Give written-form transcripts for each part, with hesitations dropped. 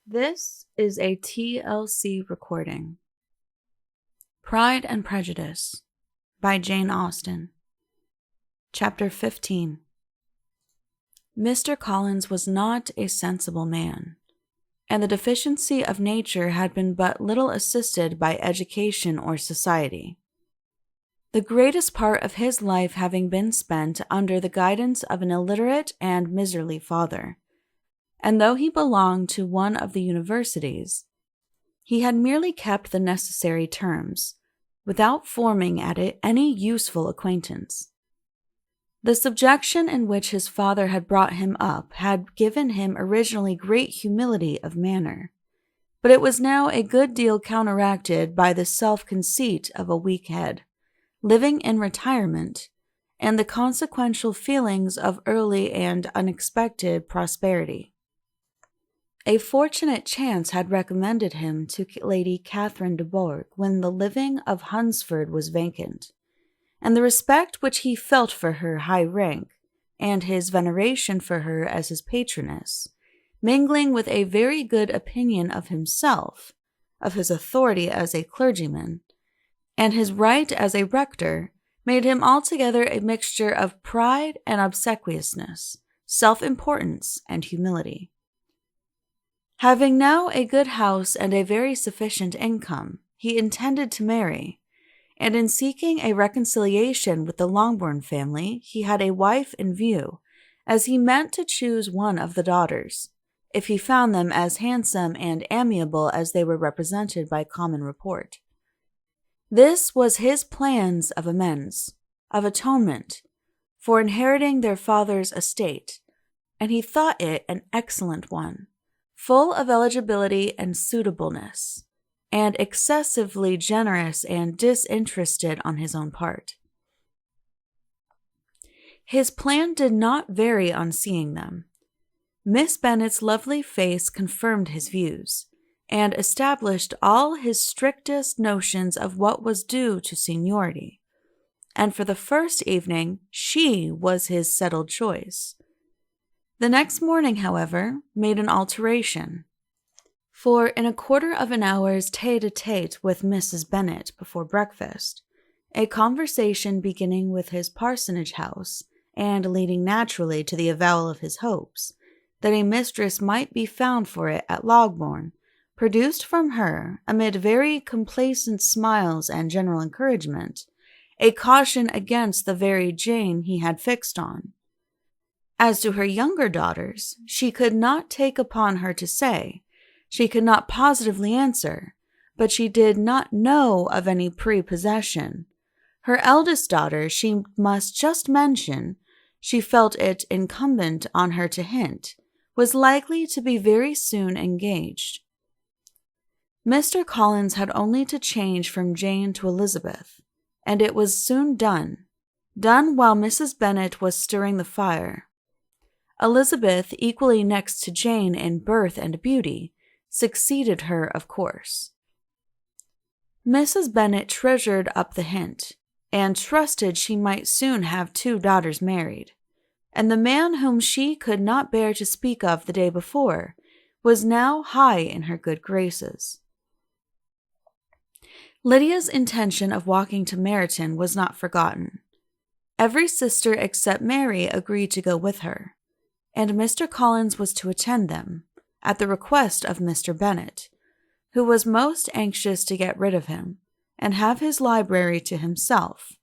This is a TLC recording. Pride and Prejudice by Jane Austen. Chapter 15. Mr. Collins was not a sensible man, and the deficiency of nature had been but little assisted by education or society, the greatest part of his life having been spent under the guidance of an illiterate and miserly father. And though he belonged to one of the universities, he had merely kept the necessary terms, without forming at it any useful acquaintance. The subjection in which his father had brought him up had given him originally great humility of manner, but it was now a good deal counteracted by the self-conceit of a weak head, living in retirement, and the consequential feelings of early and unexpected prosperity. A fortunate chance had recommended him to Lady Catherine de Bourgh when the living of Hunsford was vacant, and the respect which he felt for her high rank, and his veneration for her as his patroness, mingling with a very good opinion of himself, of his authority as a clergyman, and his right as a rector, made him altogether a mixture of pride and obsequiousness, self-importance and humility. Having now a good house and a very sufficient income, he intended to marry, and in seeking a reconciliation with the Longbourn family, he had a wife in view, as he meant to choose one of the daughters, if he found them as handsome and amiable as they were represented by common report. This was his plans of amends, of atonement, for inheriting their father's estate, and he thought it an excellent one, full of eligibility and suitableness, and excessively generous and disinterested on his own part. His plan did not vary on seeing them. Miss Bennet's lovely face confirmed his views, and established all his strictest notions of what was due to seniority, and for the first evening she was his settled choice. The next morning, however, made an alteration, for in a quarter of an hour's tete-a-tete with Mrs. Bennet before breakfast, a conversation beginning with his parsonage house, and leading naturally to the avowal of his hopes, that a mistress might be found for it at Longbourn, produced from her, amid very complacent smiles and general encouragement, a caution against the very Jane he had fixed on. As to her younger daughters, she could not take upon her to say, she could not positively answer, but she did not know of any prepossession. Her eldest daughter she must just mention, she felt it incumbent on her to hint, was likely to be very soon engaged. Mr. Collins had only to change from Jane to Elizabeth, and it was soon done while Mrs. Bennet was stirring the fire. Elizabeth, equally next to Jane in birth and beauty, succeeded her, of course. Mrs. Bennet treasured up the hint, and trusted she might soon have 2 daughters married, and the man whom she could not bear to speak of the day before was now high in her good graces. Lydia's intention of walking to Meryton was not forgotten. Every sister except Mary agreed to go with her, and Mr. Collins was to attend them, at the request of Mr. Bennet, who was most anxious to get rid of him, and have his library to himself,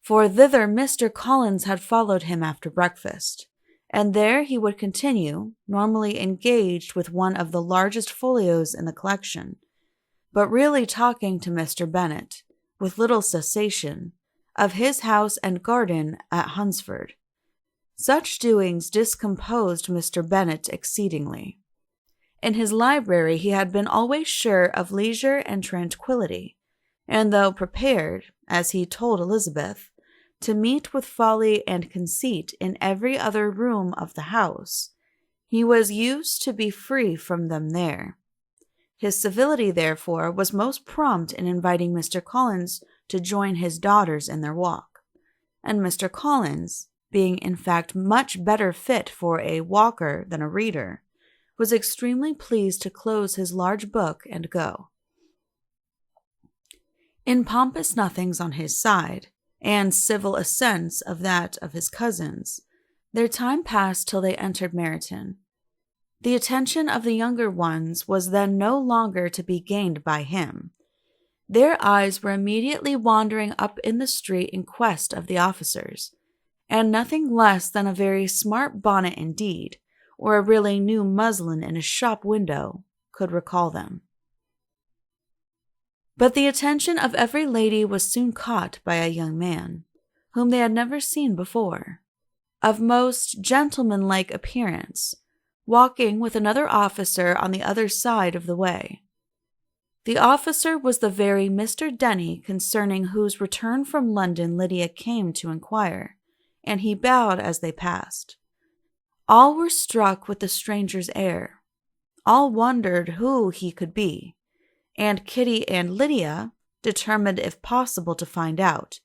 for thither Mr. Collins had followed him after breakfast, and there he would continue, normally engaged with one of the largest folios in the collection, but really talking to Mr. Bennet, with little cessation, of his house and garden at Hunsford. Such doings discomposed Mr. Bennet exceedingly. In his library he had been always sure of leisure and tranquillity, and though prepared, as he told Elizabeth, to meet with folly and conceit in every other room of the house, he was used to be free from them there. His civility, therefore, was most prompt in inviting Mr. Collins to join his daughters in their walk, and Mr. Collins, being in fact much better fit for a walker than a reader, was extremely pleased to close his large book and go. In pompous nothings on his side, and civil assents of that of his cousins, their time passed till they entered Meryton. The attention of the younger ones was then no longer to be gained by him. Their eyes were immediately wandering up in the street in quest of the officers, and nothing less than a very smart bonnet indeed, or a really new muslin in a shop window, could recall them. But the attention of every lady was soon caught by a young man, whom they had never seen before, of most gentlemanlike appearance, walking with another officer on the other side of the way. The officer was the very Mr. Denny concerning whose return from London Lydia came to inquire, and he bowed as they passed. All were struck with the stranger's air. All wondered who he could be, and Kitty and Lydia, determined if possible to find out,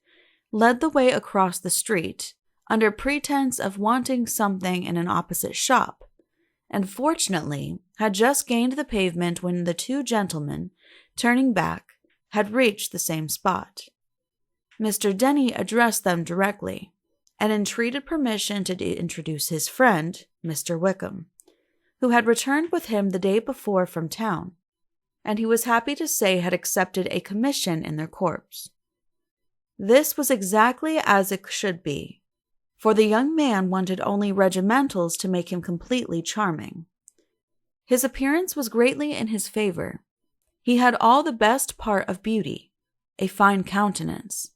led the way across the street, under pretense of wanting something in an opposite shop, and fortunately had just gained the pavement when the two gentlemen, turning back, had reached the same spot. Mr. Denny addressed them directly, and entreated permission to introduce his friend, Mr. Wickham, who had returned with him the day before from town, and he was happy to say had accepted a commission in their corps. This was exactly as it should be, for the young man wanted only regimentals to make him completely charming. His appearance was greatly in his favor. He had all the best part of beauty, a fine countenance,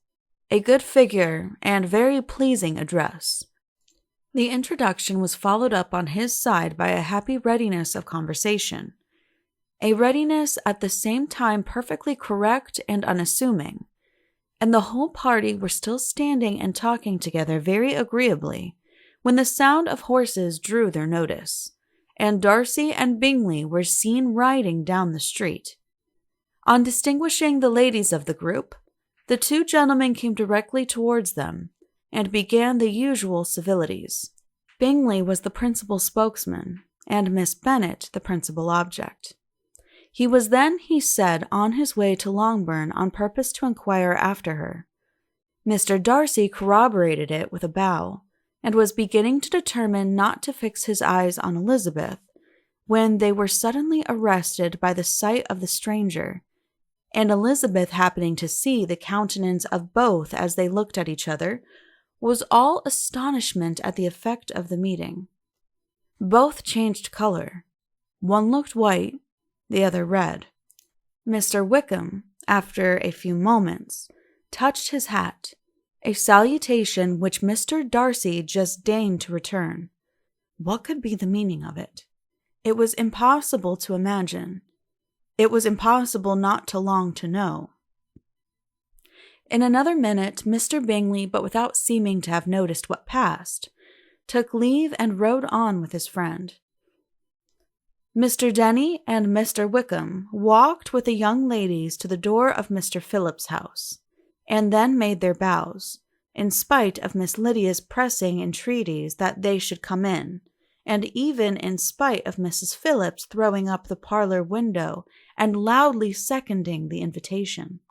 a good figure, and very pleasing address. The introduction was followed up on his side by a happy readiness of conversation, a readiness at the same time perfectly correct and unassuming, and the whole party were still standing and talking together very agreeably when the sound of horses drew their notice, and Darcy and Bingley were seen riding down the street. On distinguishing the ladies of the group, the two gentlemen came directly towards them, and began the usual civilities. Bingley was the principal spokesman, and Miss Bennet the principal object. He was then, he said, on his way to Longbourn on purpose to inquire after her. Mr. Darcy corroborated it with a bow, and was beginning to determine not to fix his eyes on Elizabeth, when they were suddenly arrested by the sight of the stranger, and Elizabeth, happening to see the countenance of both as they looked at each other, was all astonishment at the effect of the meeting. Both changed color. One looked white, the other red. Mr. Wickham, after a few moments, touched his hat, a salutation which Mr. Darcy just deigned to return. What could be the meaning of it? It was impossible to imagine. It was impossible not to long to know. In another minute, Mr. Bingley, but without seeming to have noticed what passed, took leave and rode on with his friend. Mr. Denny and Mr. Wickham walked with the young ladies to the door of Mr. Phillips's house, and then made their bows, in spite of Miss Lydia's pressing entreaties that they should come in, and even in spite of Mrs. Phillips throwing up the parlor window and loudly seconding the invitation.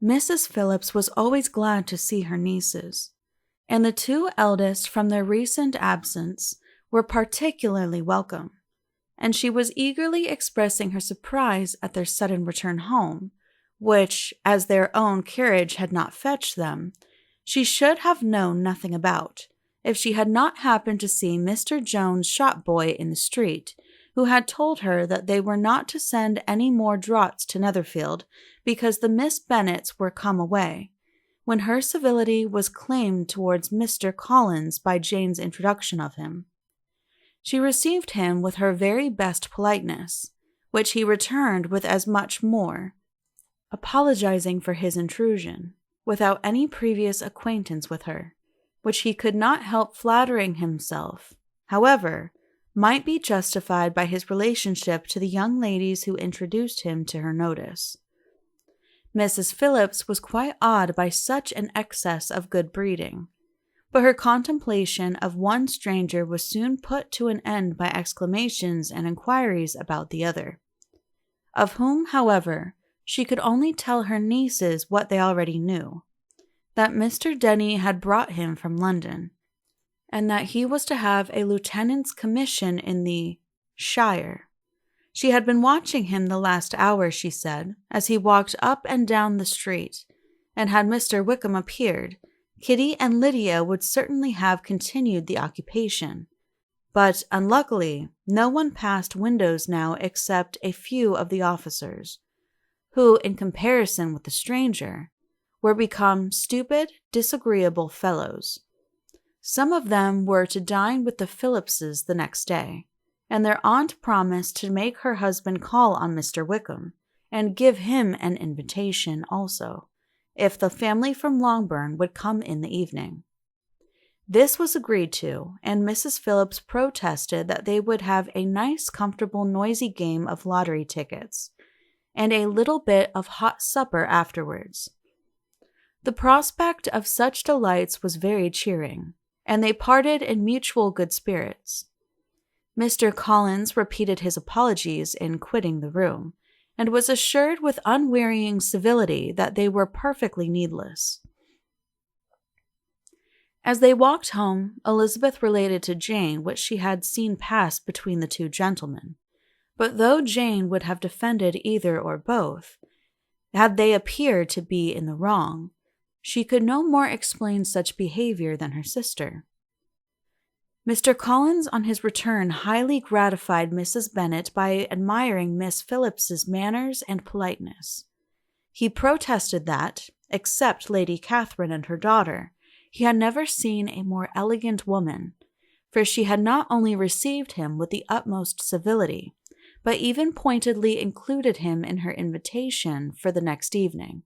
Mrs. Phillips was always glad to see her nieces, and the two eldest from their recent absence were particularly welcome, and she was eagerly expressing her surprise at their sudden return home, which, as their own carriage had not fetched them, she should have known nothing about, if she had not happened to see Mr. Jones' shop-boy in the street, who had told her that they were not to send any more draughts to Netherfield, because the Miss Bennets were come away, when her civility was claimed towards Mr. Collins by Jane's introduction of him. She received him with her very best politeness, which he returned with as much more, apologizing for his intrusion, without any previous acquaintance with her, which he could not help flattering himself, however, might be justified by his relationship to the young ladies who introduced him to her notice. Mrs. Phillips was quite awed by such an excess of good breeding, but her contemplation of one stranger was soon put to an end by exclamations and inquiries about the other, of whom, however, she could only tell her nieces what they already knew, that Mr. Denny had brought him from London, and that he was to have a lieutenant's commission in the shire. She had been watching him the last hour, she said, as he walked up and down the street, and had Mr. Wickham appeared, Kitty and Lydia would certainly have continued the occupation. But, unluckily, no one passed windows now except a few of the officers, who, in comparison with the stranger, were become stupid, disagreeable fellows. Some of them were to dine with the Phillipses the next day, and their aunt promised to make her husband call on Mr. Wickham, and give him an invitation also, if the family from Longbourn would come in the evening. This was agreed to, and Mrs. Phillips protested that they would have a nice, comfortable, noisy game of lottery tickets, and a little bit of hot supper afterwards. The prospect of such delights was very cheering, and they parted in mutual good spirits. Mr. Collins repeated his apologies in quitting the room, and was assured with unwearying civility that they were perfectly needless. As they walked home, Elizabeth related to Jane what she had seen pass between the two gentlemen, but though Jane would have defended either or both, had they appeared to be in the wrong, she could no more explain such behavior than her sister. Mr. Collins, on his return, highly gratified Mrs. Bennet by admiring Miss Phillips's manners and politeness. He protested that, except Lady Catherine and her daughter, he had never seen a more elegant woman, for she had not only received him with the utmost civility, but even pointedly included him in her invitation for the next evening,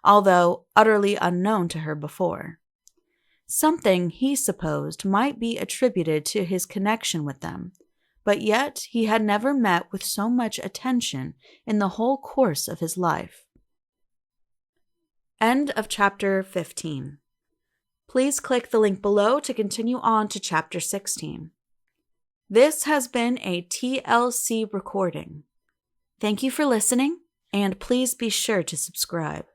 although utterly unknown to her before. Something, he supposed, might be attributed to his connection with them, but yet he had never met with so much attention in the whole course of his life. End of chapter 15. Please click the link below to continue on to chapter 16. This has been a TLC recording. Thank you for listening, and please be sure to subscribe.